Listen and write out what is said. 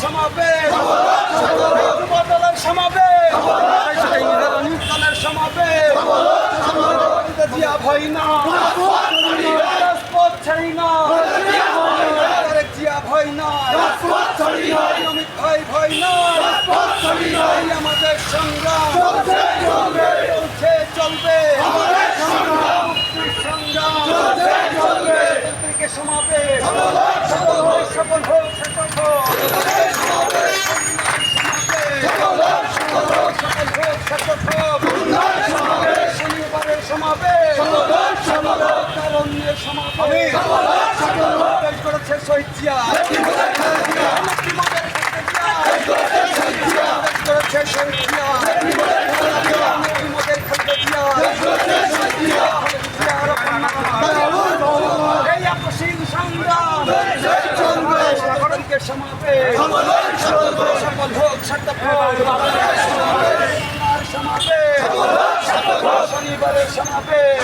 সমাবেশ যুবদলের সমাবেশ দলের সমাবেশ জিয়া ভয় না রাজপথ ছাড়ি না জিয়া ভয় না অমিত ভাই ভয় না আমাদের সংগ্রাম চলছে চলবে সংগ্রাম সমাবেশ সফল হোক শনিবারের সমাবেশ সমাবেশ করেছে শহীদ জিয়া করেছে শহীদ জিয়া মোদের খালেদা জিয়া এই আপসীন সংগ্রাম সমাবেশ সফল হোক শনিবারের সমাবেশ